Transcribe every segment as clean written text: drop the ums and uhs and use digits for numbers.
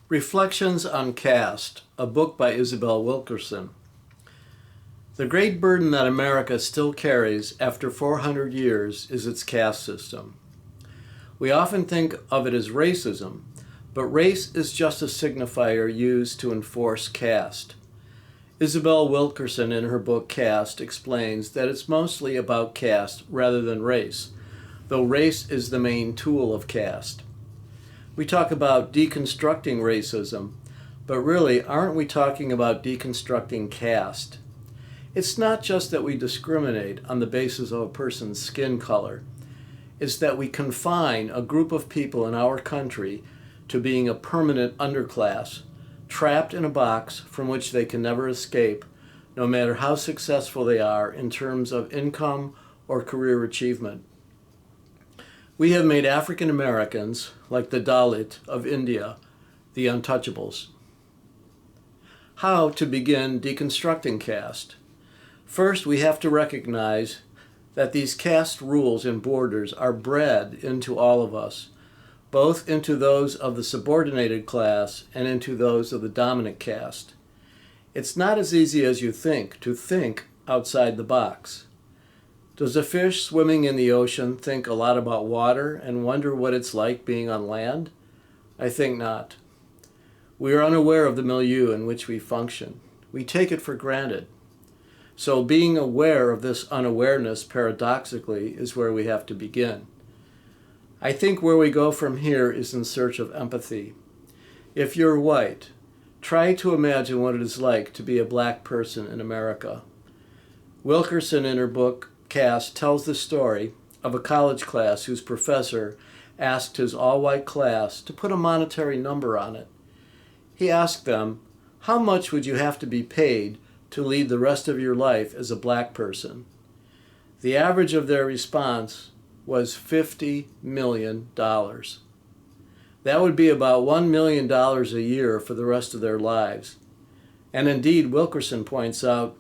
Reflections on Caste, a book by Isabel Wilkerson. The great burden that America still carries after 400 years is its caste system. We often think of it as racism, but race is just a signifier used to enforce caste. Isabel Wilkerson in her book Caste explains that it's mostly about caste rather than race, though race is the main tool of caste. We talk about deconstructing racism, but really, aren't we talking about deconstructing caste? It's not just that we discriminate on the basis of a person's skin color. It's that we confine a group of people in our country to being a permanent underclass, trapped in a box from which they can never escape, no matter how successful they are in terms of income or career achievement. We have made African Americans, like the Dalit of India, the untouchables. How to begin deconstructing caste? First, we have to recognize that these caste rules and borders are bred into all of us, both into those of the subordinated class and into those of the dominant caste. It's not as easy as you think to think outside the box. Does a fish swimming in the ocean think a lot about water and wonder what it's like being on land? I think not. We are unaware of the milieu in which we function. We take it for granted. So being aware of this unawareness, paradoxically, is where we have to begin. I think where we go from here is in search of empathy. If you're white, try to imagine what it is like to be a black person in America. Wilkerson, in her book Caste, tells the story of a college class whose professor asked his all-white class to put a monetary number on it. He asked them, how much would you have to be paid to lead the rest of your life as a black person? The average of their response was $50 million. That would be about $1 million a year for the rest of their lives. And indeed, Wilkerson points out,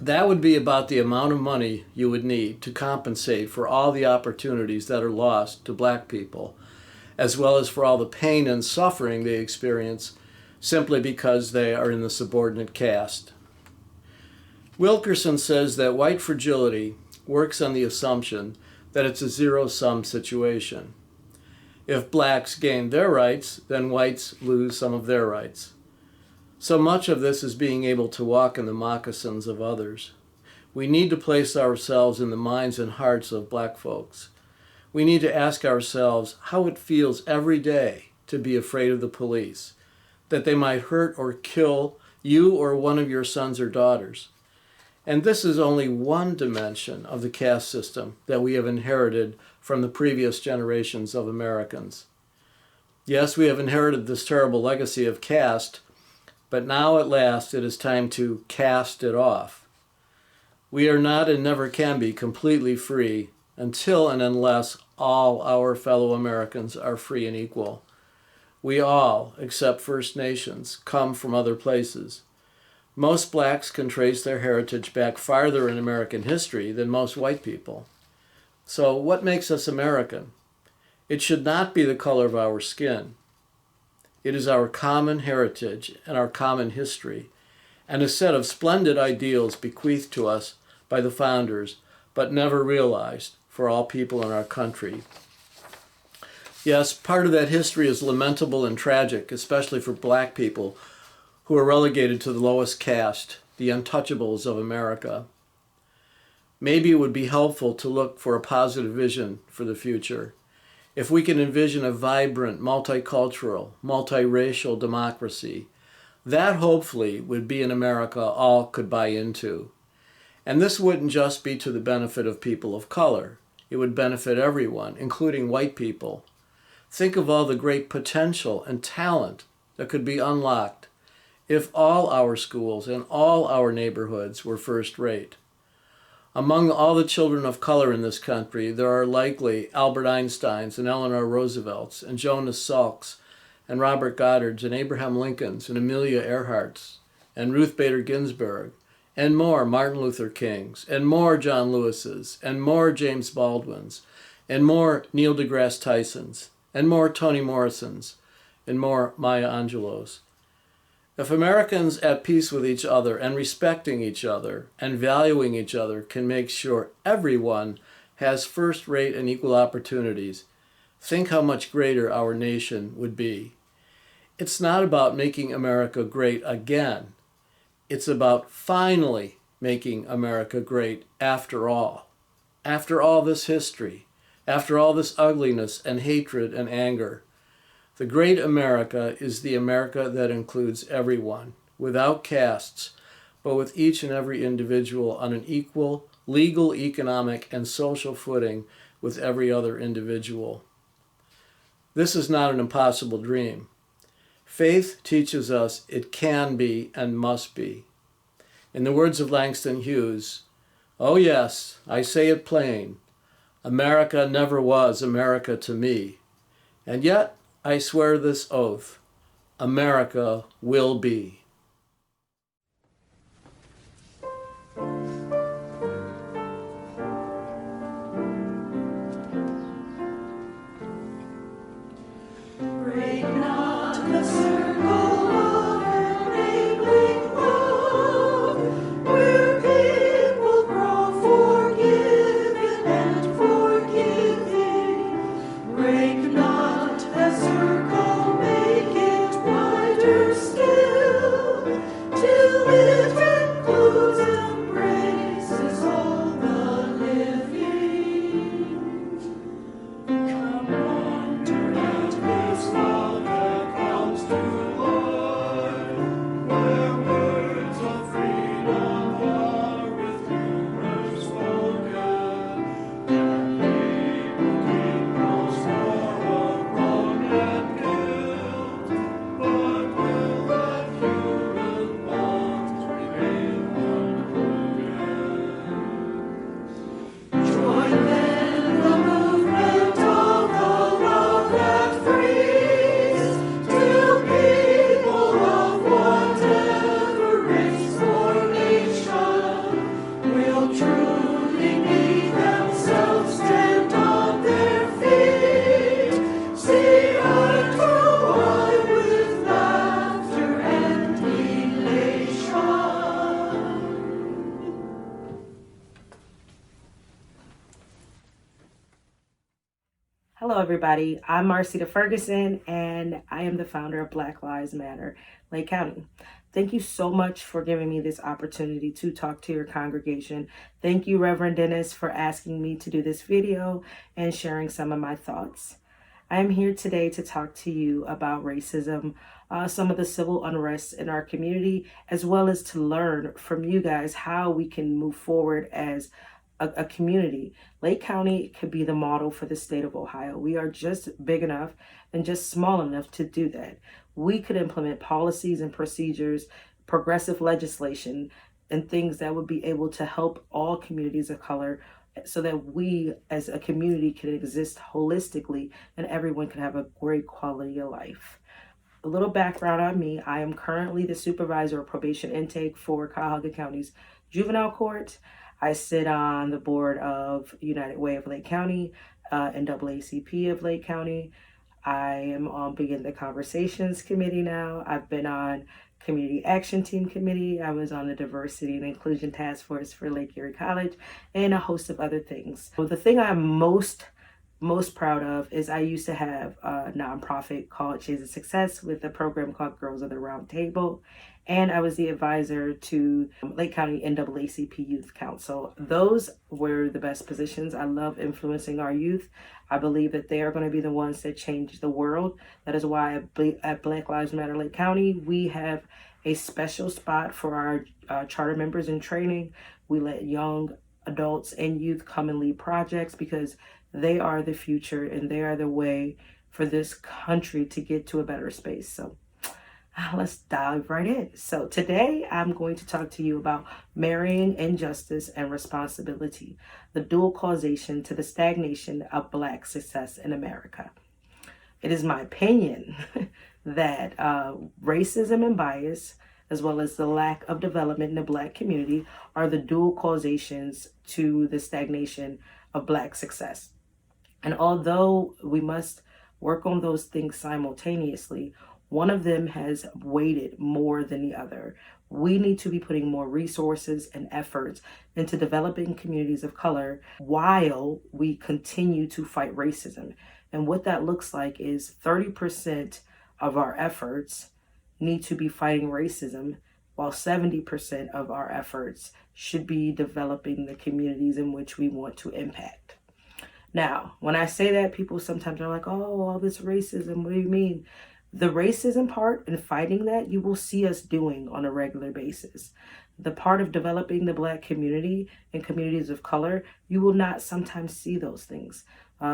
that would be about the amount of money you would need to compensate for all the opportunities that are lost to black people, as well as for all the pain and suffering they experience simply because they are in the subordinate caste. Wilkerson says that white fragility works on the assumption that it's a zero-sum situation. If blacks gain their rights, then whites lose some of their rights. So much of this is being able to walk in the moccasins of others. We need to place ourselves in the minds and hearts of black folks. We need to ask ourselves how it feels every day to be afraid of the police, that they might hurt or kill you or one of your sons or daughters. And this is only one dimension of the caste system that we have inherited from the previous generations of Americans. Yes, we have inherited this terrible legacy of caste, but now at last it is time to cast it off. We are not and never can be completely free until and unless all our fellow Americans are free and equal. We all, except First Nations, come from other places. Most blacks can trace their heritage back farther in American history than most white people. So what makes us American? It should not be the color of our skin. It is our common heritage and our common history, and a set of splendid ideals bequeathed to us by the founders, but never realized for all people in our country. Yes, part of that history is lamentable and tragic, especially for black people who are relegated to the lowest caste, the untouchables of America. Maybe it would be helpful to look for a positive vision for the future. If we can envision a vibrant, multicultural, multiracial democracy, that hopefully would be an America all could buy into. And this wouldn't just be to the benefit of people of color. It would benefit everyone, including white people. Think of all the great potential and talent that could be unlocked if all our schools and all our neighborhoods were first-rate. Among all the children of color in this country, there are likely Albert Einsteins and Eleanor Roosevelts and Jonas Salks and Robert Goddards and Abraham Lincolns and Amelia Earharts and Ruth Bader Ginsburg and more Martin Luther Kings and more John Lewises and more James Baldwins and more Neil deGrasse Tysons and more Toni Morrisons in more Maya Angelou's. If Americans at peace with each other and respecting each other and valuing each other can make sure everyone has first-rate and equal opportunities, think how much greater our nation would be. It's not about making America great again. It's about finally making America great after all. After all this history, after all this ugliness and hatred and anger, the great America is the America that includes everyone, without castes, but with each and every individual on an equal, legal, economic, and social footing with every other individual. This is not an impossible dream. Faith teaches us it can be and must be. In the words of Langston Hughes, "Oh yes, I say it plain, America never was America to me, and yet I swear this oath, America will be." Break not the circle of enabling love, where people grow forgiven and forgiving. Break not the circle, make it wider still, till it includes and embraces all the living. Come wander at this Father comes to Lord, where words of freedom are with humor spoken, and people keep no score of wrong and guilt, but will let human bonds remain unbroken. Join then the movement of the love that frees, till people of whatever race or nation will truly be themselves, stand on their feet, see eye to eye with laughter and elation. Hello, everybody. I'm Marsita Furguson, and I am the founder of Black Lives Matter, Lake County. Thank you so much for giving me this opportunity to talk to your congregation. Thank you, Reverend Dennis, for asking me to do this video and sharing some of my thoughts. I am here today to talk to you about racism, some of the civil unrest in our community, as well as to learn from you guys how we can move forward as a community. Lake County could be the model for the state of Ohio. We are just big enough and just small enough to do that. We could implement policies and procedures, progressive legislation, and things that would be able to help all communities of color so that we as a community can exist holistically and everyone can have a great quality of life. A little background on me: I am currently the supervisor of probation intake for Cuyahoga County's juvenile court. I sit on the board of United Way of Lake County, NAACP of Lake County. I am on Begin the Conversations committee now. I've been on Community Action Team committee. I was on the Diversity and Inclusion Task Force for Lake Erie College, and a host of other things. So the thing I'm most proud of is I used to have a nonprofit called Shades of Success with a program called Girls of the Round Table. And I was the advisor to Lake County NAACP Youth Council. Those were the best positions. I love influencing our youth. I believe that they are going to be the ones that change the world. That is why at Black Lives Matter Lake County, we have a special spot for our charter members in training. We let young adults and youth come and lead projects because they are the future and they are the way for this country to get to a better space. So let's dive right in. So today I'm going to talk to you about marrying injustice and responsibility, the dual causation to the stagnation of Black success in America. It is my opinion that racism and bias, as well as the lack of development in the Black community, are the dual causations to the stagnation of Black success. And although we must work on those things simultaneously. One of them has weighted more than the other. We need to be putting more resources and efforts into developing communities of color while we continue to fight racism. And what that looks like is 30% of our efforts need to be fighting racism, while 70% of our efforts should be developing the communities in which we want to impact. Now, when I say that, people sometimes are like, oh, all this racism, what do you mean? The racism part and fighting that, you will see us doing on a regular basis. The part of developing the Black community and communities of color, you will not sometimes see those things.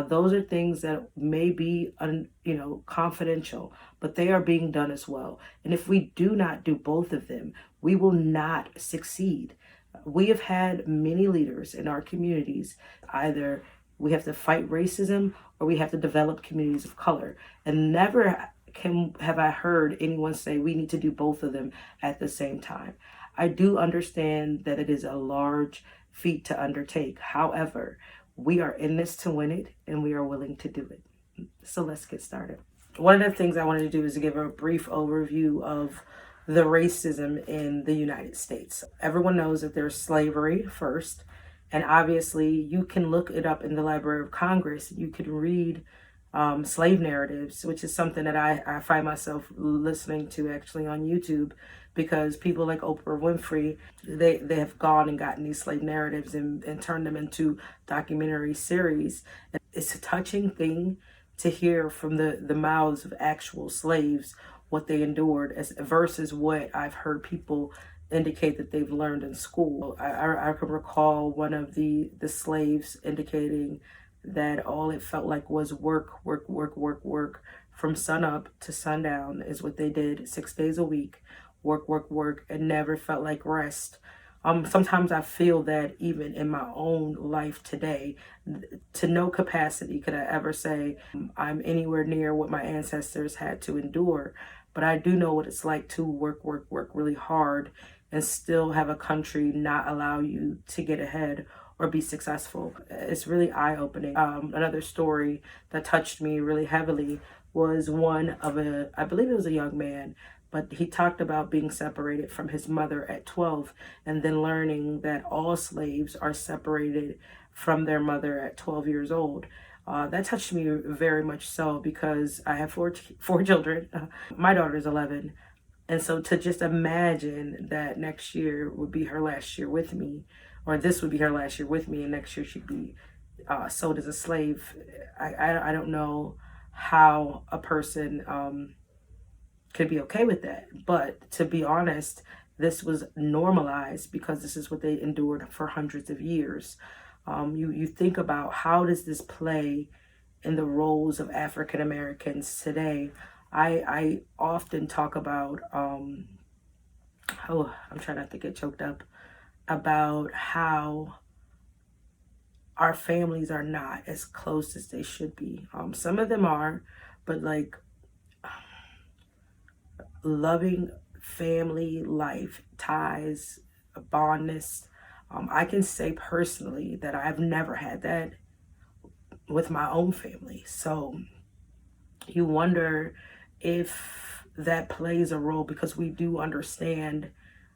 Those are things that may be, confidential, but they are being done as well. And if we do not do both of them, we will not succeed. We have had many leaders in our communities. Either we have to fight racism or we have to develop communities of color. And never have I heard anyone say we need to do both of them at the same time. I do understand that it is a large feat to undertake. However, we are in this to win it and we are willing to do it. So let's get started. One of the things I wanted to do is to give a brief overview of the racism in the United States. Everyone knows that there's slavery first, and obviously you can look it up in the Library of Congress. You can read slave narratives, which is something that I find myself listening to actually on YouTube, because people like Oprah Winfrey, they have gone and gotten these slave narratives and turned them into documentary series. And it's a touching thing to hear from the mouths of actual slaves what they endured versus what I've heard people indicate that they've learned in school. I can recall one of the slaves indicating that all it felt like was work from sunup to sundown is what they did 6 days a week, work, and never felt like rest. Sometimes I feel that even in my own life today, to no capacity could I ever say I'm anywhere near what my ancestors had to endure. But I do know what it's like to work really hard and still have a country not allow you to get ahead or be successful. It's really eye-opening. Another story that touched me really heavily was one of I believe it was a young man, but he talked about being separated from his mother at 12 and then learning that all slaves are separated from their mother at 12 years old. That touched me very much so, because I have four children. My daughter's 11. And so to just imagine that next year would be her last year with me, or this would be her last year with me, and next year she'd be sold as a slave. I don't know how a person could be okay with that. But to be honest, this was normalized because this is what they endured for hundreds of years. You think about, how does this play in the roles of African Americans today? I often talk about, I'm trying not to get choked up, about how our families are not as close as they should be. Some of them are, but like loving family life, ties, bondness. I can say personally that I've never had that with my own family. So you wonder if that plays a role, because we do understand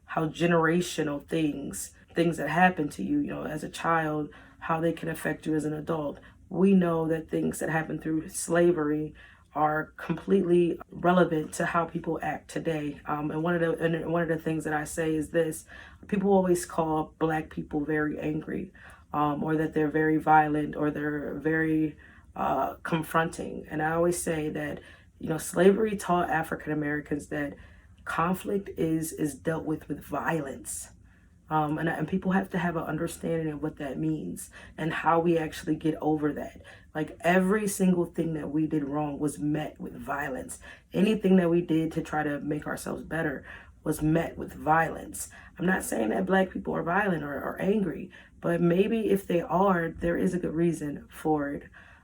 how generational things that happen to you, as a child, how they can affect you as an adult. We know that things that happen through slavery are completely relevant to how people act today. And one of the things that I say is this: people always call Black people very angry, or that they're very violent, or they're very confronting. And I always say that, slavery taught African Americans that conflict is dealt with violence. And people have to have an understanding of what that means and how we actually get over that. Like, every single thing that we did wrong was met with violence. Anything that we did to try to make ourselves better was met with violence. I'm not saying that Black people are violent or angry, but maybe if they are, there is a good reason for it.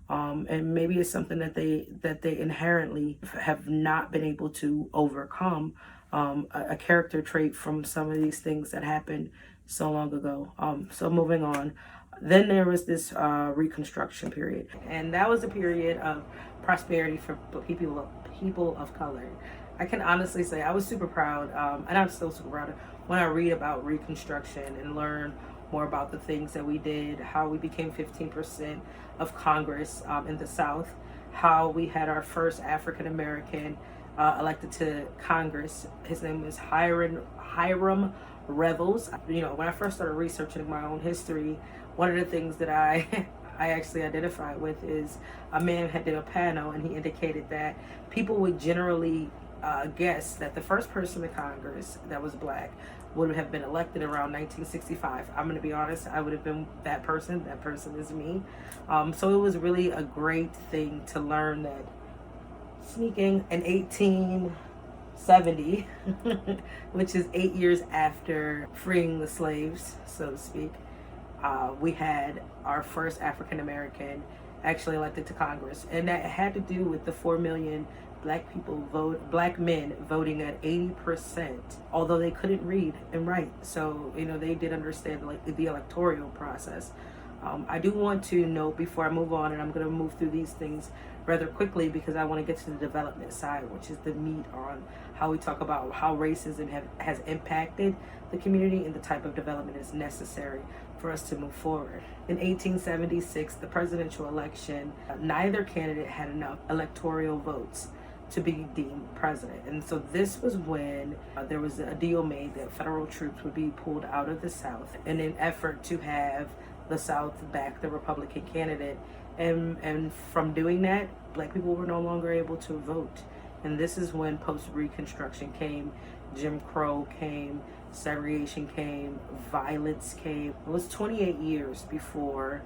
And maybe it's something that they inherently have not been able to overcome. A character trait from some of these things that happened so long ago. So moving on, Then there was this Reconstruction period, and that was a period of prosperity for people of color. I can honestly say I was super proud, and I'm still super proud when I read about Reconstruction and learn more about the things that we did, how we became 15% of Congress in the South, how we had our first African American elected to Congress. His name was Hiram Revels. You know, when I first started researching my own history, one of the things that I actually identified with is a man had did a panel, and he indicated that people would generally guess that the first person in Congress that was black would have been elected around 1965. I'm going to be honest, I would have been that person. That person is me. So it was really a great thing to learn that sneaking in 1870, which is 8 years after freeing the slaves, so to speak, we had our first African American actually elected to Congress, and that had to do with the 4 million black men voting at 80%, although they couldn't read and write. So you know they did understand the electoral process. I do want to note before I move on, and I'm going to move through these things rather quickly because I want to get to the development side, which is the meat on how we talk about how racism has impacted the community and the type of development is necessary for us to move forward. In 1876, the presidential election, neither candidate had enough electoral votes to be deemed president. And so this was when there was a deal made that federal troops would be pulled out of the South in an effort to have the South back the Republican candidate. And from doing that, black people were no longer able to vote. And this is when post-Reconstruction came, Jim Crow came, segregation came, violence came. It was 28 years before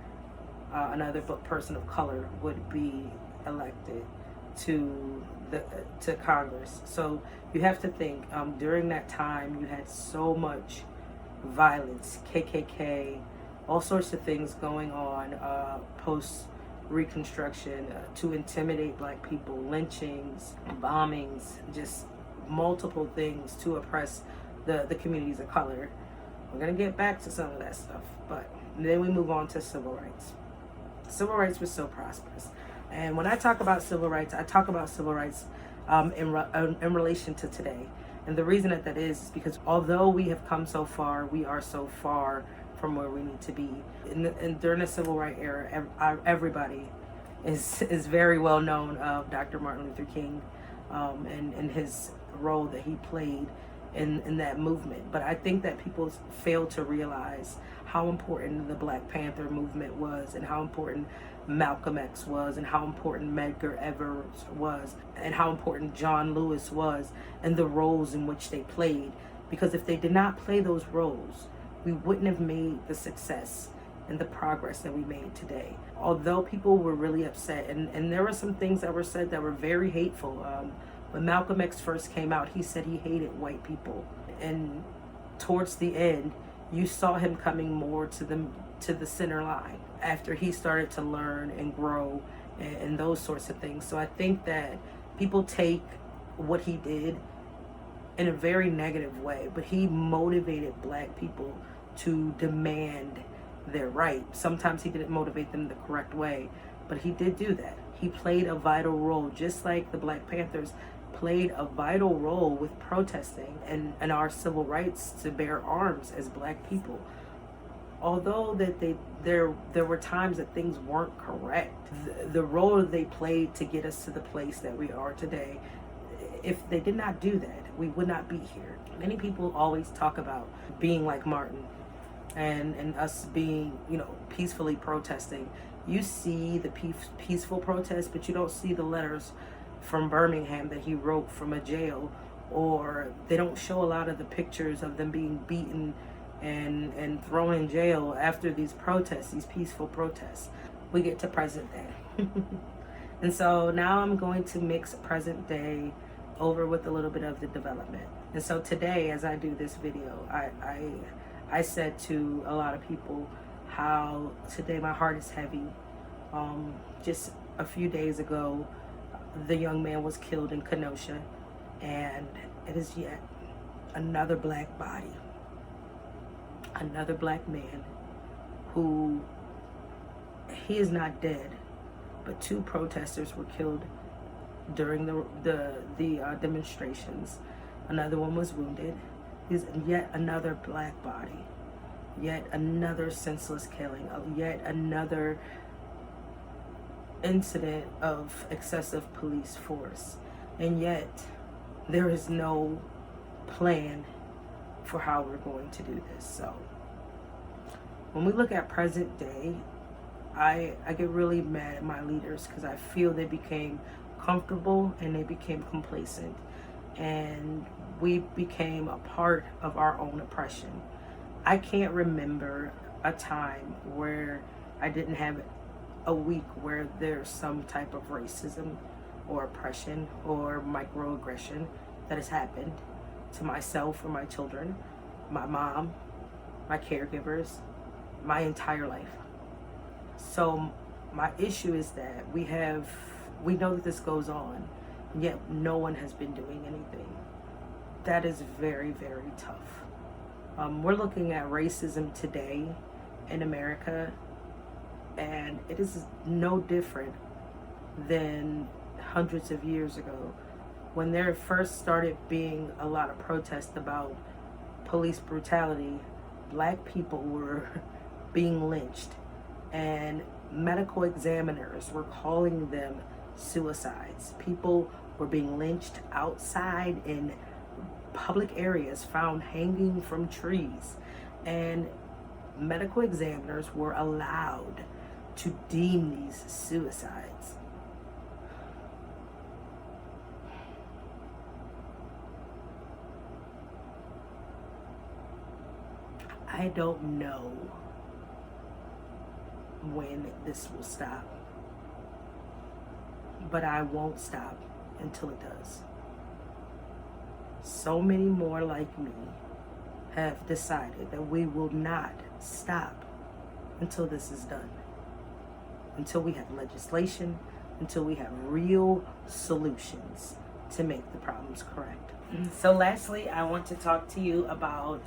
another person of color would be elected to Congress. So you have to think during that time you had so much violence, KKK, all sorts of things going on post Reconstruction to intimidate black people, lynchings, bombings, just multiple things to oppress the communities of color. We're gonna get back to some of that stuff, but then we move on to civil rights. Civil rights was so prosperous. And when I talk about civil rights, I talk about civil rights in relation to today. And the reason that is because although we have come so far, we are so far from where we need to be. During the civil rights era, everybody is very well known of Dr. Martin Luther King and his role that he played in that movement. But I think that people fail to realize how important the Black Panther movement was, and how important Malcolm X was, and how important Medgar Evers was, and how important John Lewis was, and the roles in which they played. Because if they did not play those roles, we wouldn't have made the success and the progress that we made today. Although people were really upset, and there were some things that were said that were very hateful. When Malcolm X first came out, he said he hated white people. And towards the end, you saw him coming more to the center line after he started to learn and grow and those sorts of things. So I think that people take what he did in a very negative way, but he motivated black people to demand their right. Sometimes he didn't motivate them the correct way, but he did do that. He played a vital role, just like the Black Panthers played a vital role with protesting and our civil rights to bear arms as black people. Although that there were times that things weren't correct, the role they played to get us to the place that we are today, if they did not do that, we would not be here. Many people always talk about being like Martin and us being, peacefully protesting. You see the peaceful protest, but you don't see the letters from Birmingham that he wrote from a jail, or they don't show a lot of the pictures of them being beaten and thrown in jail after these protests, these peaceful protests. We get to present day. And so now I'm going to mix present day over with a little bit of the development. And so today, as I do this video, I said to a lot of people how today my heart is heavy. Just a few days ago, the young man was killed in Kenosha, and it is yet another black body, another black man who he is not dead, but 2 protesters were killed during the demonstrations. Another one was wounded. Is yet another black body, yet another senseless killing, yet another incident of excessive police force, and yet there is no plan for how we're going to do this. So when we look at present day, I get really mad at my leaders because I feel they became comfortable and they became complacent, and we became a part of our own oppression. I can't remember a time where I didn't have a week where there's some type of racism or oppression or microaggression that has happened to myself or my children, my mom, my caregivers, my entire life. So my issue is that we know that this goes on, yet no one has been doing anything. That is very, very tough. We're looking at racism today in America, and it is no different than hundreds of years ago when there first started being a lot of protests about police brutality. Black people were being lynched, and medical examiners were calling them suicides. People were being lynched outside in public areas, found hanging from trees, and medical examiners were allowed to deem these suicides. I don't know when this will stop, but I won't stop until it does. So many more like me have decided that we will not stop until this is done. Until we have legislation, until we have real solutions to make the problems correct. So lastly, I want to talk to you about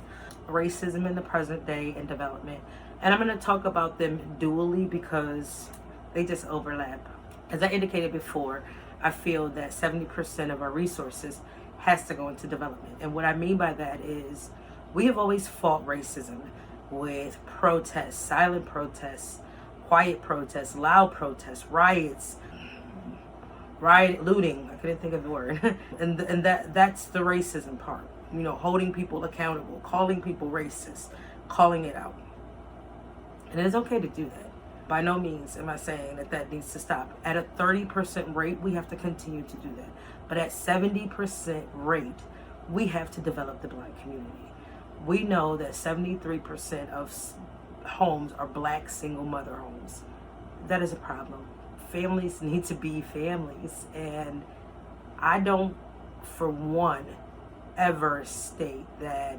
racism in the present day and development. And I'm going to talk about them dually because they just overlap. As I indicated before, I feel that 70% of our resources has to go into development. And what I mean by that is we have always fought racism with protests, silent protests, quiet protests, loud protests, riots, looting. I couldn't think of the word. and that's the racism part. You know, holding people accountable, calling people racist, calling it out. And it's okay to do that. By no means am I saying that needs to stop. At a 30% rate, we have to continue to do that. But at 70% rate, we have to develop the Black community. We know that 73% of homes are Black single mother homes. That is a problem. Families need to be families. And I don't, for one, ever state that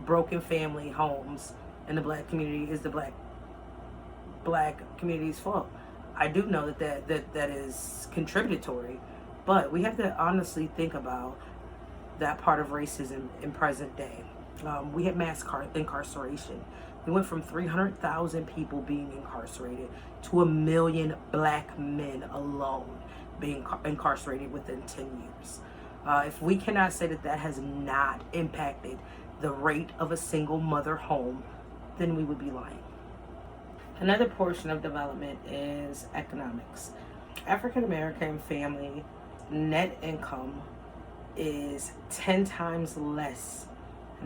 broken family homes in the Black community is the Black community's fault. I do know that is contributory, but we have to honestly think about that part of racism in present day. We had mass incarceration. We went from 300,000 people being incarcerated to 1 million Black men alone being incarcerated within 10 years. If we cannot say that has not impacted the rate of a single mother home, then we would be lying. Another portion of development is economics. African American family net income is 10 times less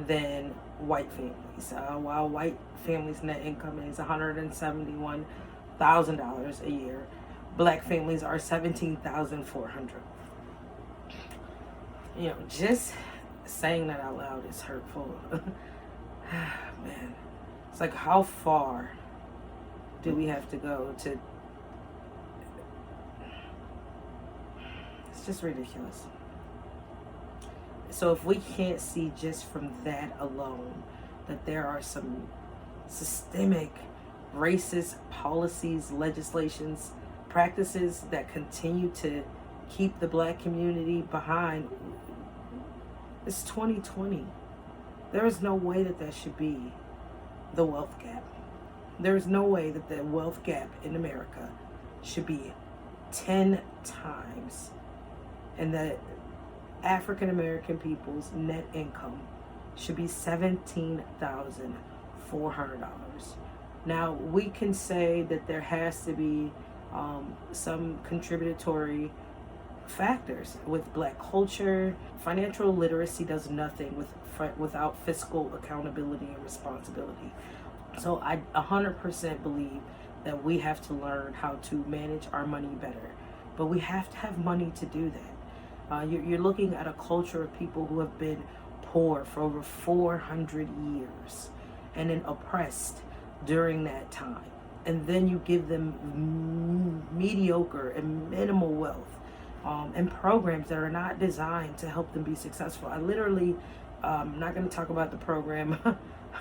than white families. While white families' net income is $171,000 a year, Black families are $17,400. You know, just saying that out loud is hurtful. Man, it's like, how far do we have to go to? It's just ridiculous. So if we can't see just from that alone that there are some systemic racist policies, legislations, practices that continue to keep the Black community behind, it's 2020. There is no way that should be the wealth gap. There's no way that the wealth gap in America should be 10 times, and that African American people's net income should be $17,400. Now, we can say that there has to be some contributory factors with black culture. Financial literacy does nothing without fiscal accountability and responsibility. So I 100% believe that we have to learn how to manage our money better, but we have to have money to do that. You're looking at a culture of people who have been poor for over 400 years and then oppressed during that time. And then you give them mediocre and minimal wealth, and programs that are not designed to help them be successful. I literally, I'm not going to talk about the program,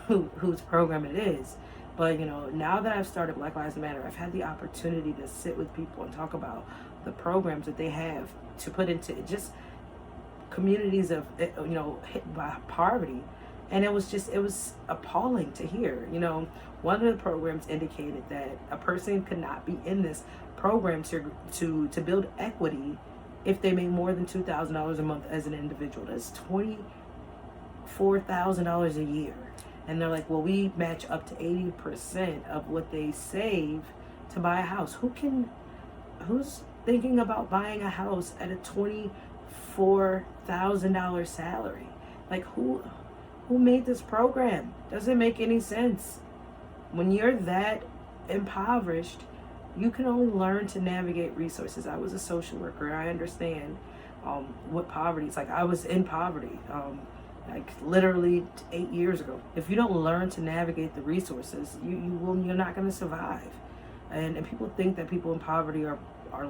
whose program it is, but now that I've started Black Lives Matter, I've had the opportunity to sit with people and talk about the programs that they have to put into just communities of hit by poverty. And it was appalling to hear. One of the programs indicated that a person could not be in this program to build equity if they made more than $2,000 a month as an individual. That's $24,000 a year. And they're like, well, we match up to 80% of what they save to buy a house. Who's thinking about buying a house at a $24,000 salary? Like, who made this program? Doesn't make any sense. When you're that impoverished, you can only learn to navigate resources. I was a social worker. I understand what poverty is like. I was in poverty, like literally 8 years ago. If you don't learn to navigate the resources, you're not going to survive. And people think that people in poverty are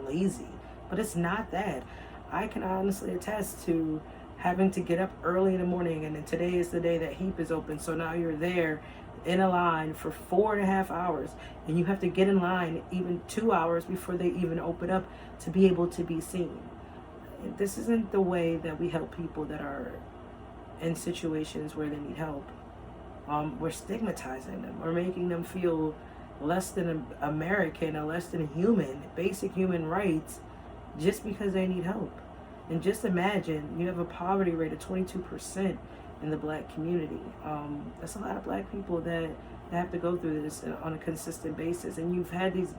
lazy, but it's not that. I can honestly attest to having to get up early in the morning, and then today is the day that HEAP is open, so now you're there in a line for 4.5 hours, and you have to get in line even 2 hours before they even open up to be able to be seen. This isn't the way that we help people that are in situations where they need help. We're stigmatizing them. We're making them feel less than American or less than human, basic human rights, just because they need help. And just imagine, you have a poverty rate of 22% in the black community. That's a lot of black people that have to go through this on a consistent basis. And you've had these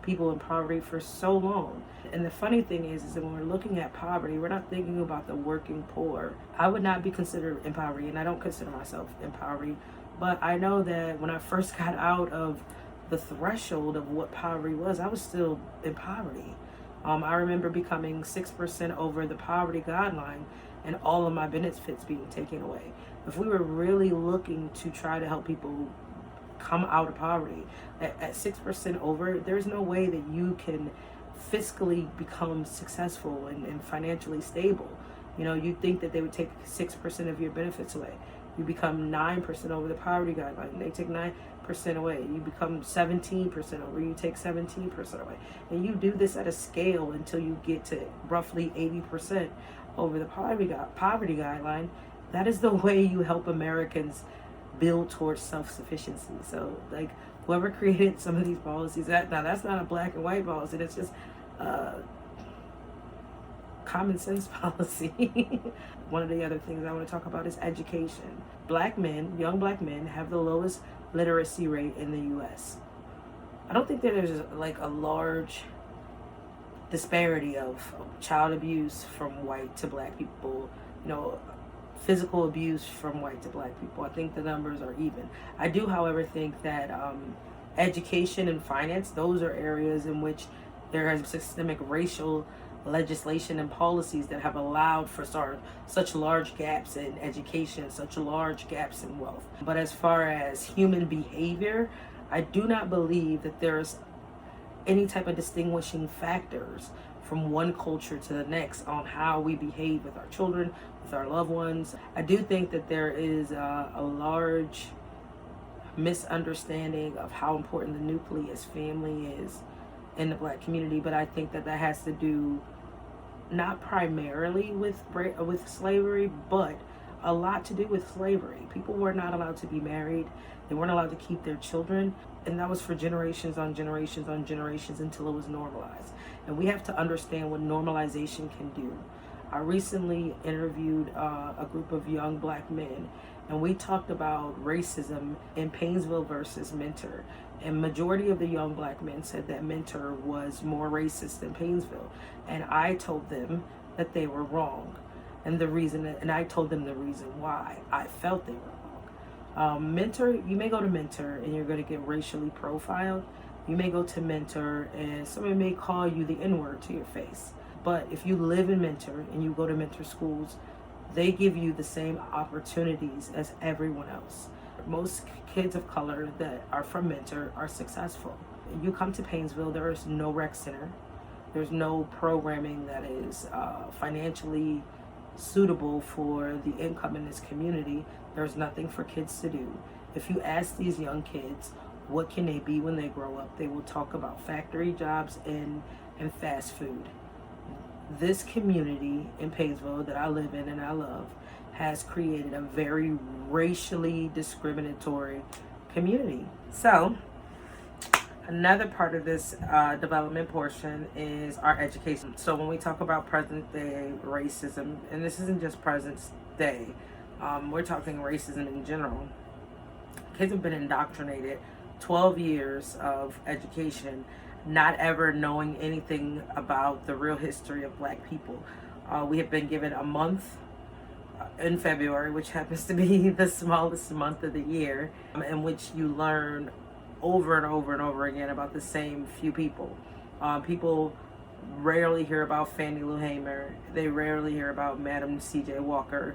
people in poverty for so long. And the funny thing is that when we're looking at poverty, we're not thinking about the working poor. I would not be considered in poverty, and I don't consider myself in poverty, but I know that when I first got out of the threshold of what poverty was, I was still in poverty. I remember becoming 6% over the poverty guideline and all of my benefits being taken away. If we were really looking to try to help people come out of poverty, at 6% over, there's no way that you can fiscally become successful and financially stable. You'd think that they would take 6% of your benefits away. You become 9% over the poverty guideline. They take 9% away. You become 17% over. You take 17% away. And you do this at a scale until you get to roughly 80% over the poverty guideline. That is the way you help Americans build towards self-sufficiency. So, like, whoever created some of these policies, that's not a black and white policy. That's just common sense policy. One of the other things I want to talk about is education. Young black men have the lowest literacy rate in the U.S. I don't think that there's like a large disparity of child abuse from white to black people, physical abuse from white to black people. I think the numbers are even. I do, however, think that education and finance, those are areas in which there has systemic racial legislation and policies that have allowed for such large gaps in education, such large gaps in wealth. But as far as human behavior, I do not believe that there's any type of distinguishing factors from one culture to the next on how we behave with our children, with our loved ones. I do think that there is a large misunderstanding of how important the nucleus family is in the black community, but I think that has to do not primarily with slavery, but a lot to do with slavery. People were not allowed to be married, they weren't allowed to keep their children, and that was for generations on generations on generations until it was normalized. And we have to understand what normalization can do. I recently interviewed a group of young black men, and we talked about racism in Painesville versus Mentor. And majority of the young black men said that Mentor was more racist than Painesville. And I told them that they were wrong. And I told them the reason why I felt they were wrong. Mentor, you may go to Mentor and you're going to get racially profiled. You may go to Mentor and somebody may call you the N-word to your face. But if you live in Mentor and you go to Mentor schools, they give you the same opportunities as everyone else. Most kids of color that are from Mentor are successful. You come to Painesville, there is no rec center. There's no programming that is financially suitable for the income in this community. There's nothing for kids to do. If you ask these young kids, what can they be when they grow up? They will talk about factory jobs and fast food. This community in Painesville that I live in and I love has created a very racially discriminatory community. So another part of this development portion is our education. So when we talk about present day racism, and this isn't just present day, we're talking racism in general. Kids have been indoctrinated 12 years of education, not ever knowing anything about the real history of black people. We have been given a month in February, which happens to be the smallest month of the year, in which you learn over and over and over again about the same few people. People rarely hear about Fannie Lou Hamer. They rarely hear about Madam C.J. Walker.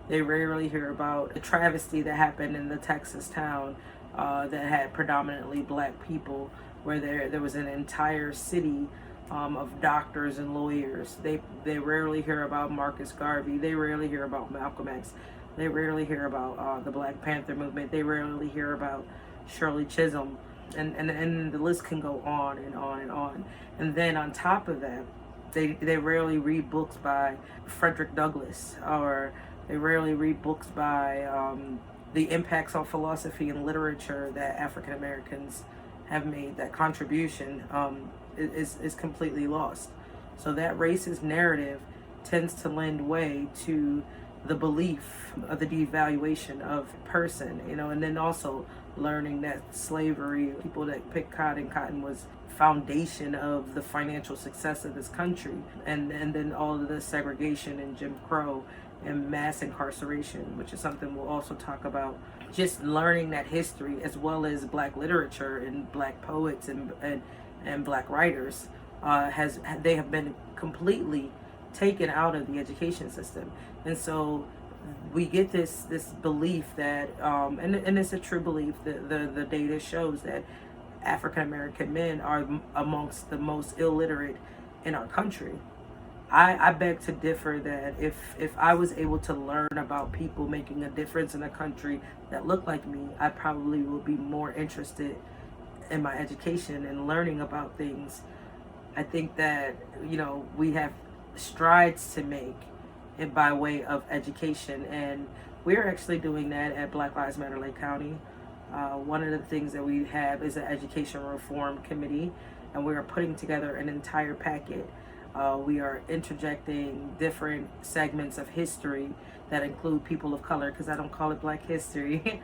They rarely hear about a travesty that happened in the Texas town that had predominantly black people, where there was an entire city of doctors and lawyers. They rarely hear about Marcus Garvey. They rarely hear about Malcolm X. They rarely hear about the Black Panther movement. They rarely hear about Shirley Chisholm. And the list can go on and on and on. And then on top of that, they rarely read books by Frederick Douglass, or they rarely read books by the impacts on philosophy and literature that African Americans have made. That contribution is completely lost. So that racist narrative tends to lend way to the belief of the devaluation of a person, and then also learning that slavery, people that picked cotton was foundation of the financial success of this country, and then all of the segregation and Jim Crow and mass incarceration, which is something we'll also talk about. Just learning that history, as well as black literature and black poets and black writers, they have been completely taken out of the education system. And so we get this belief that and it's a true belief that the data shows that African American men are amongst the most illiterate in our country. I beg to differ that if I was able to learn about people making a difference in a country that looked like me, I probably would be more interested in my education and learning about things. I think that, we have strides to make it by way of education, and we're actually doing that at Black Lives Matter Lake County. One of the things that we have is an education reform committee, and we are putting together an entire packet. We are interjecting different segments of history that include people of color, because I don't call it Black history,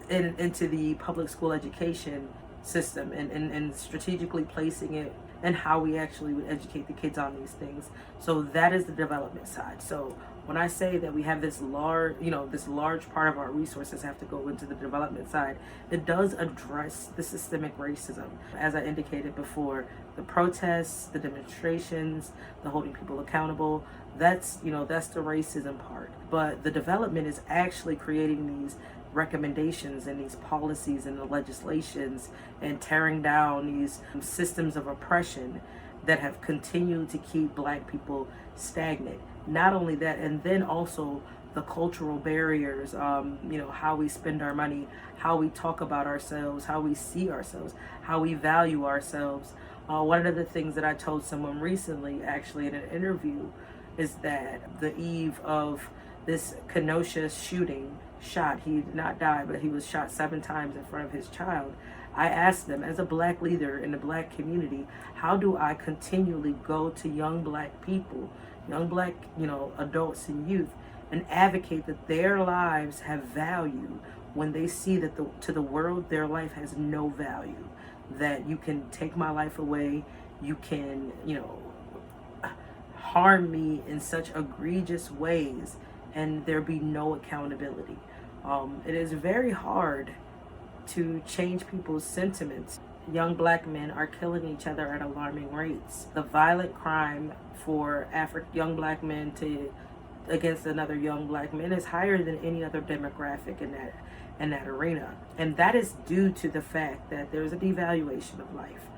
into the public school education system, and strategically placing it and how we actually would educate the kids on these things. So that is the development side. So when I say that we have this large part of our resources have to go into the development side, it does address the systemic racism. As I indicated before, the protests, the demonstrations, the holding people accountable, that's the racism part. But the development is actually creating these recommendations and these policies and the legislations, and tearing down these systems of oppression that have continued to keep black people stagnant. Not only that, and then also the cultural barriers, how we spend our money, how we talk about ourselves, how we see ourselves, how we value ourselves. One of the things that I told someone recently, actually in an interview, is that the eve of this Kenosha shot. He did not die, but he was shot 7 times in front of his child. I asked them, as a black leader in the black community, how do I continually go to young black people, young black, adults and youth, and advocate that their lives have value when they see that to the world their life has no value, that you can take my life away, you can, harm me in such egregious ways, and there be no accountability. It is very hard to change people's sentiments. Young black men are killing each other at alarming rates. The violent crime for young black men against another young black man is higher than any other demographic in that arena. And that is due to the fact that there's a devaluation of life.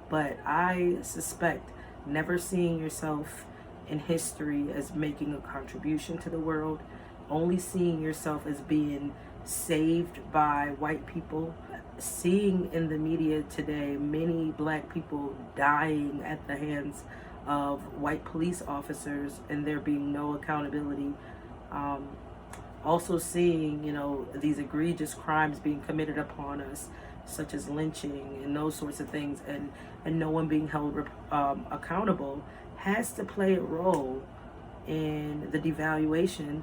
But I suspect never seeing yourself in history as making a contribution to the world, only seeing yourself as being saved by white people, seeing in the media today many black people dying at the hands of white police officers and there being no accountability. Also seeing, these egregious crimes being committed upon us, such as lynching and those sorts of things, and no one being held accountable, has to play a role in the devaluation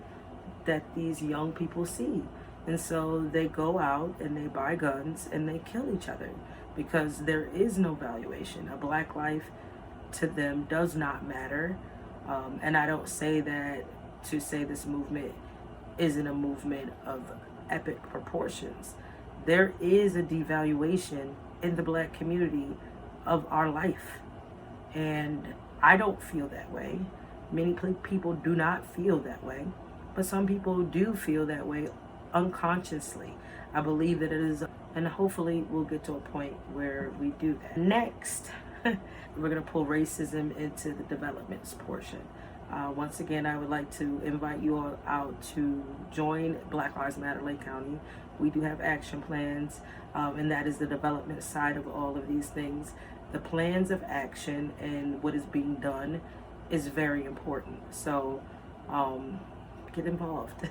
that these young people see. And so they go out and they buy guns and they kill each other because there is no valuation. A black life to them does not matter. And I don't say that to say this movement isn't a movement of epic proportions. There is a devaluation in the black community of our life. And I don't feel that way. Many people do not feel that way. But some people do feel that way unconsciously. I believe that it is, and hopefully we'll get to a point where we do that. Next, we're going to pull racism into the developments portion. Once again, I would like to invite you all out to join Black Lives Matter Lake County. We do have action plans, and that is the development side of all of these things. The plans of action and what is being done is very important. So get involved.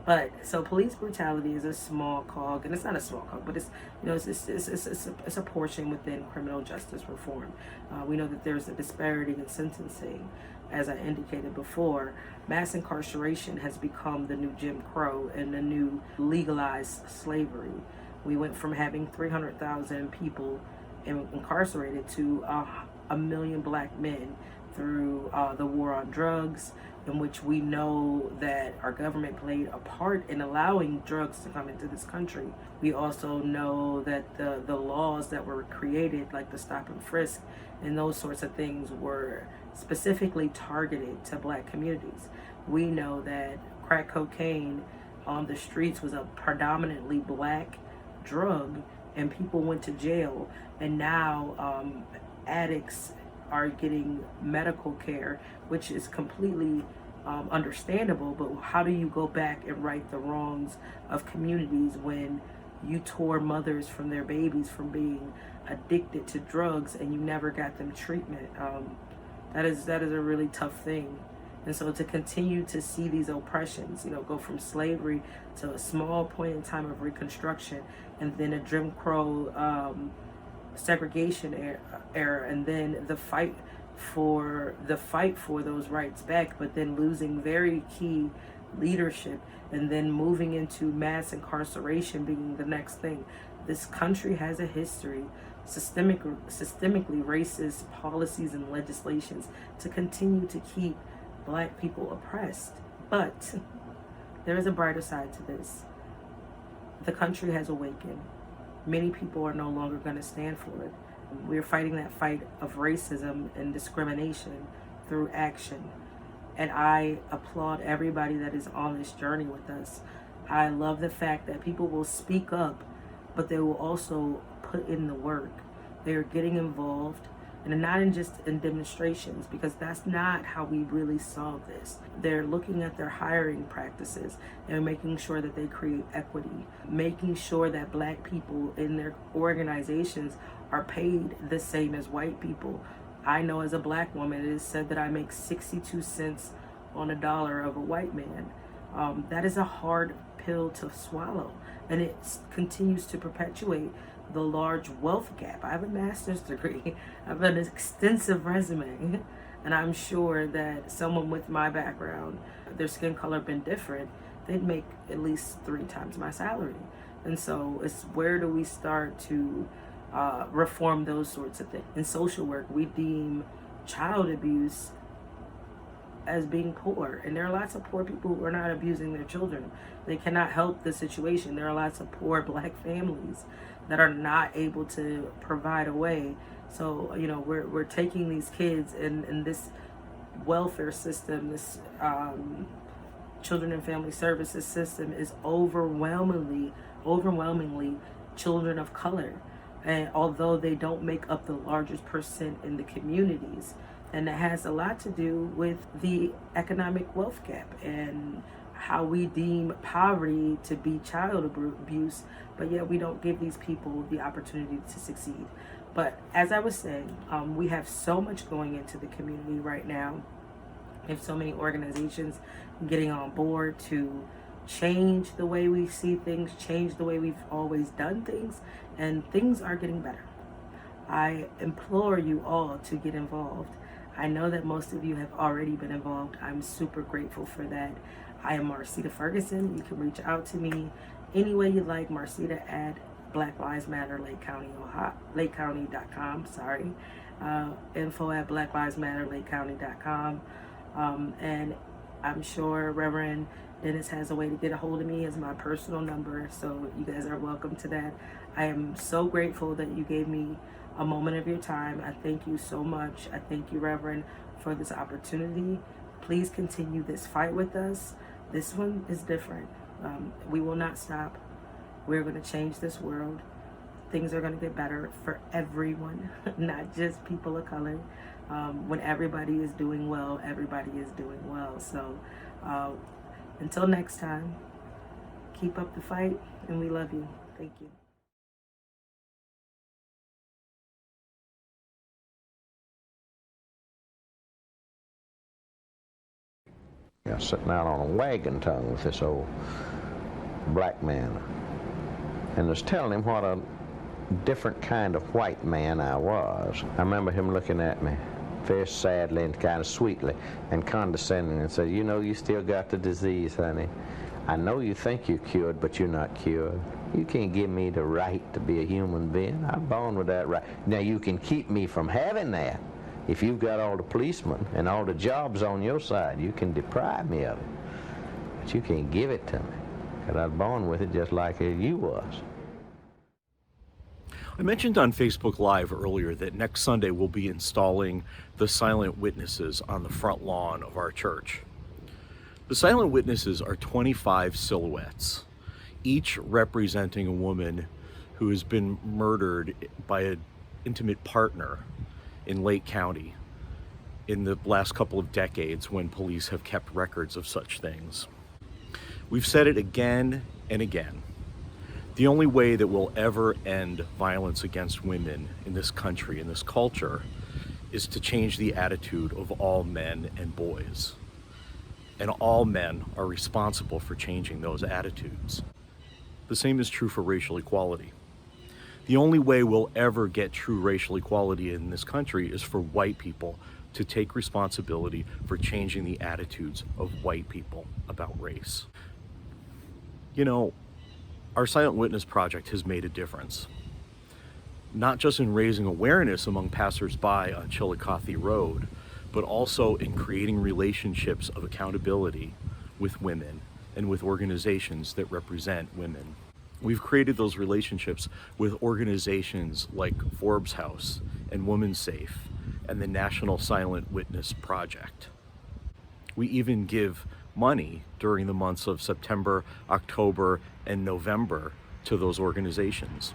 But so police brutality is a small cog, and it's not a small cog, but it's it's a portion within criminal justice reform. We know that there's a disparity in sentencing. As I indicated before, mass incarceration has become the new Jim Crow and the new legalized slavery. We went from having 300,000 people incarcerated to 1 million black men through the war on drugs, in which we know that our government played a part in allowing drugs to come into this country. We also know that the laws that were created, like the stop and frisk and those sorts of things, were specifically targeted to black communities. We know that crack cocaine on the streets was a predominantly black drug, and people went to jail, and now addicts are getting medical care, which is completely understandable. But how do you go back and right the wrongs of communities when you tore mothers from their babies from being addicted to drugs and you never got them treatment? That is a really tough thing. And so to continue to see these oppressions, go from slavery to a small point in time of Reconstruction, and then a Jim Crow segregation era, and then the fight for those rights back, but then losing very key leadership, and then moving into mass incarceration being the next thing. This country has a history, systemically racist policies and legislations to continue to keep black people oppressed. But there is a brighter side to this. The country has awakened. Many people are no longer going to stand for it. We're fighting that fight of racism and discrimination through action. And I applaud everybody that is on this journey with us. I love the fact that people will speak up, but they will also put in the work. They're getting involved, and not in demonstrations, because that's not how we really solve this. They're looking at their hiring practices and making sure that they create equity, making sure that black people in their organizations are paid the same as white people. I know as a black woman, it is said that I make 62 cents on a dollar of a white man. That is a hard pill to swallow, and it continues to perpetuate the large wealth gap. I have a master's degree, I have an extensive resume, and I'm sure that someone with my background, their skin color been different, they'd make at least 3 times my salary. And so it's where do we start to reform those sorts of things? In social work, we deem child abuse as being poor, and there are lots of poor people who are not abusing their children. They cannot help the situation. There are lots of poor black families that are not able to provide a way. So we're taking these kids, and this welfare system, this children and family services system is overwhelmingly children of color, and although they don't make up the largest percent in the communities. And it has a lot to do with the economic wealth gap and how we deem poverty to be child abuse, but yet we don't give these people the opportunity to succeed. But as I was saying, we have so much going into the community right now. We have so many organizations getting on board to change the way we see things, change the way we've always done things, and things are getting better. I implore you all to get involved. I know that most of you have already been involved. I'm super grateful for that. I am Marsita Furguson. You can reach out to me any way you like. Marsita at Black Lives Matter LakeCounty.com. Info at blacklivesmatter.lakecounty.com. And I'm sure Reverend Dennis has a way to get a hold of me as my personal number. So you guys are welcome to that. I am so grateful that you gave me a moment of your time. I thank you so much. I thank you, Reverend, for this opportunity. Please continue this fight with us. This one is different. We will not stop. We're going to change this world. Things are going to get better for everyone, not just people of color. When everybody is doing well, everybody is doing well. So until next time, keep up the fight, and we love you. Thank you. Sitting out on a wagon tongue with this old black man, and was telling him what a different kind of white man I was. I remember him looking at me very sadly and kind of sweetly and condescending and said, you still got the disease, honey. I know you think you're cured, but you're not cured. You can't give me the right to be a human being. I'm born with that right. Now, you can keep me from having that. If you've got all the policemen and all the jobs on your side, you can deprive me of it. But you can't give it to me, because I was born with it just like you was. I mentioned on Facebook Live earlier that next Sunday we'll be installing the silent witnesses on the front lawn of our church. The silent witnesses are 25 silhouettes, each representing a woman who has been murdered by an intimate partner in Lake County in the last couple of decades when police have kept records of such things. We've said it again and again. The only way that we'll ever end violence against women in this country, in this culture, is to change the attitude of all men and boys. And all men are responsible for changing those attitudes. The same is true for racial equality. The only way we'll ever get true racial equality in this country is for white people to take responsibility for changing the attitudes of white people about race. Our Silent Witness Project has made a difference, not just in raising awareness among passersby on Chillicothe Road, but also in creating relationships of accountability with women and with organizations that represent women. We've created those relationships with organizations like Forbes House and Woman Safe and the National Silent Witness Project. We even give money during the months of September, October, and November to those organizations.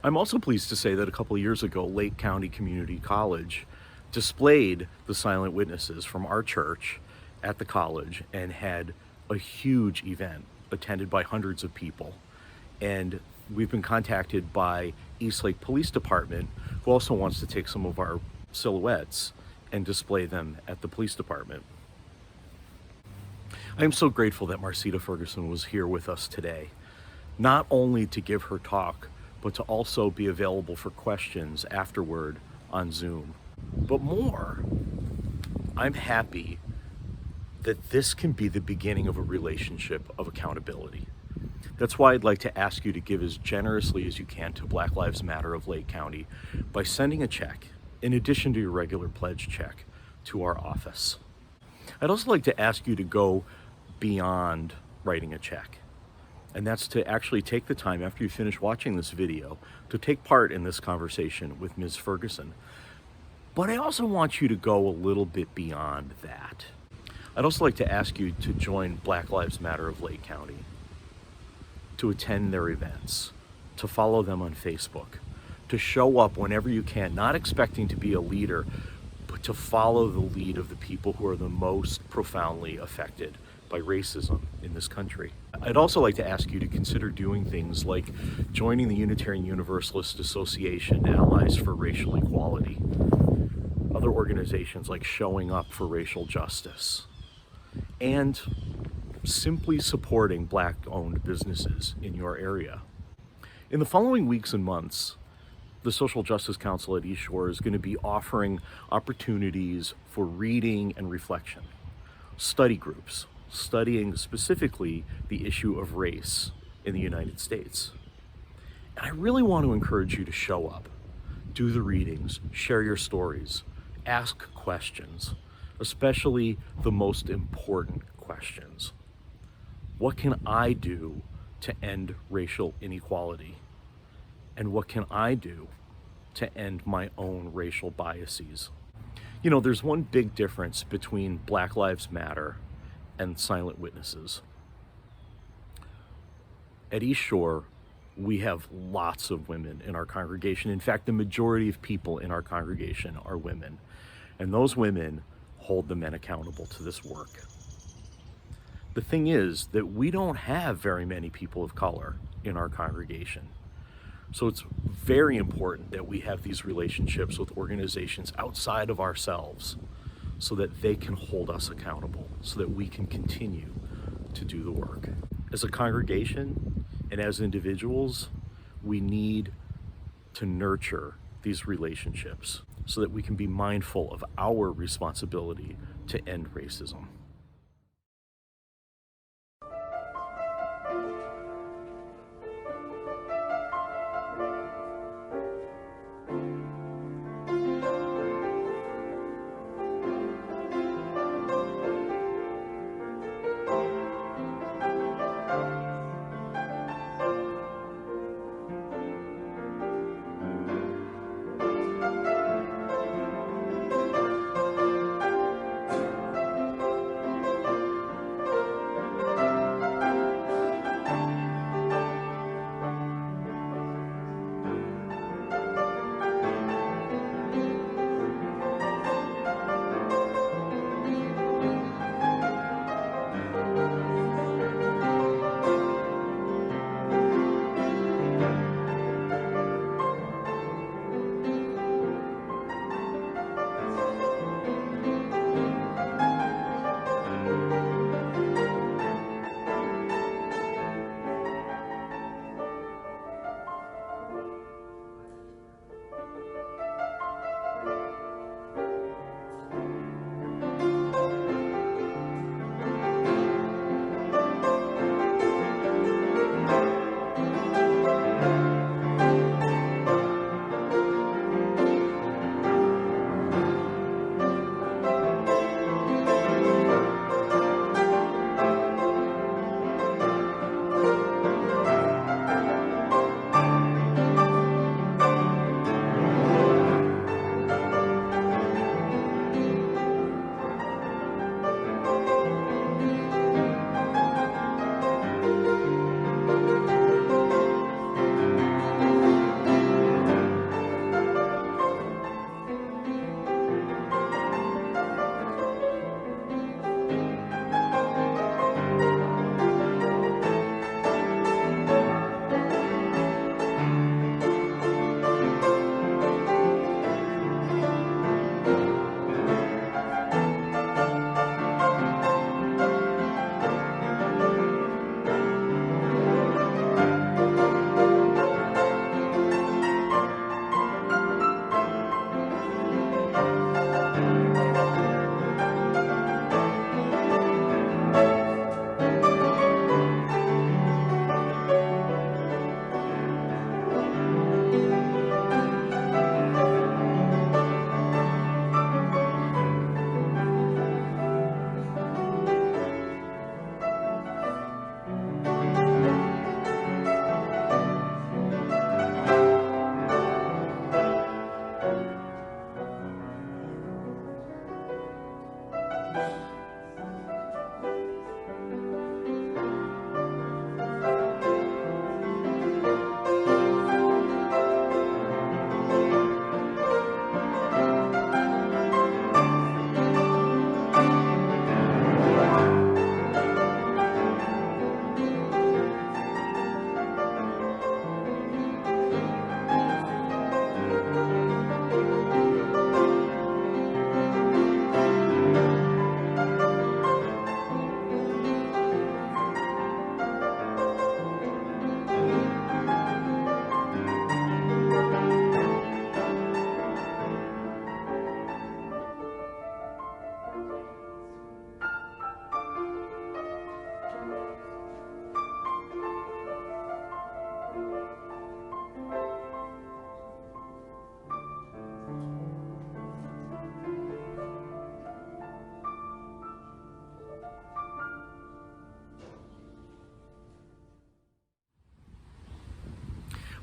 I'm also pleased to say that a couple of years ago, Lake County Community College displayed the silent witnesses from our church at the college and had a huge event attended by hundreds of people. And we've been contacted by Eastlake Police Department, who also wants to take some of our silhouettes and display them at the police department. I'm so grateful that Marsita Furguson was here with us today, not only to give her talk, but to also be available for questions afterward on Zoom. But more, I'm happy that this can be the beginning of a relationship of accountability. That's why I'd like to ask you to give as generously as you can to Black Lives Matter of Lake County by sending a check, in addition to your regular pledge check, to our office. I'd also like to ask you to go beyond writing a check. And that's to actually take the time after you finish watching this video to take part in this conversation with Ms. Furguson. But I also want you to go a little bit beyond that. I'd also like to ask you to join Black Lives Matter of Lake County, to attend their events, to follow them on Facebook, to show up whenever you can, not expecting to be a leader, but to follow the lead of the people who are the most profoundly affected by racism in this country. I'd also like to ask you to consider doing things like joining the Unitarian Universalist Association, Allies for Racial Equality, other organizations like Showing Up for Racial Justice, and simply supporting Black-owned businesses in your area. In the following weeks and months, the Social Justice Council at East Shore is going to be offering opportunities for reading and reflection, study groups, studying specifically the issue of race in the United States. And I really want to encourage you to show up, do the readings, share your stories, ask questions, especially the most important questions. What can I do to end racial inequality? And what can I do to end my own racial biases? You know, there's one big difference between Black Lives Matter and silent witnesses. At East Shore, we have lots of women in our congregation. In fact, the majority of people in our congregation are women. And those women hold the men accountable to this work. The thing is that we don't have very many people of color in our congregation. So it's very important that we have these relationships with organizations outside of ourselves so that they can hold us accountable, so that we can continue to do the work. As a congregation and as individuals, we need to nurture these relationships so that we can be mindful of our responsibility to end racism.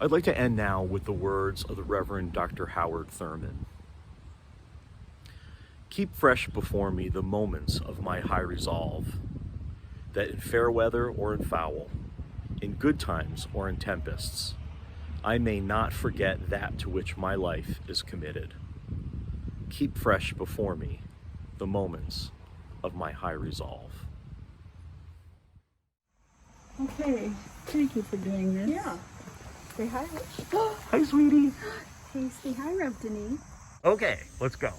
I'd like to end now with the words of the Reverend Dr. Howard Thurman. Keep fresh before me the moments of my high resolve, that in fair weather or in foul, in good times or in tempests, I may not forget that to which my life is committed. Keep fresh before me the moments of my high resolve. Okay, thank you for doing this. Yeah. Say hi, Rich. Hi, sweetie. Hey, say hi, Rev Denise. Okay, let's go.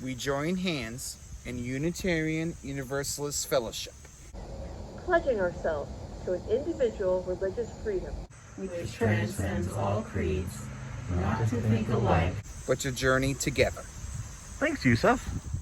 We join hands in Unitarian Universalist fellowship, pledging ourselves to an individual religious freedom which transcends all creeds, not to think alike, but to journey together. Thanks, Yusuf.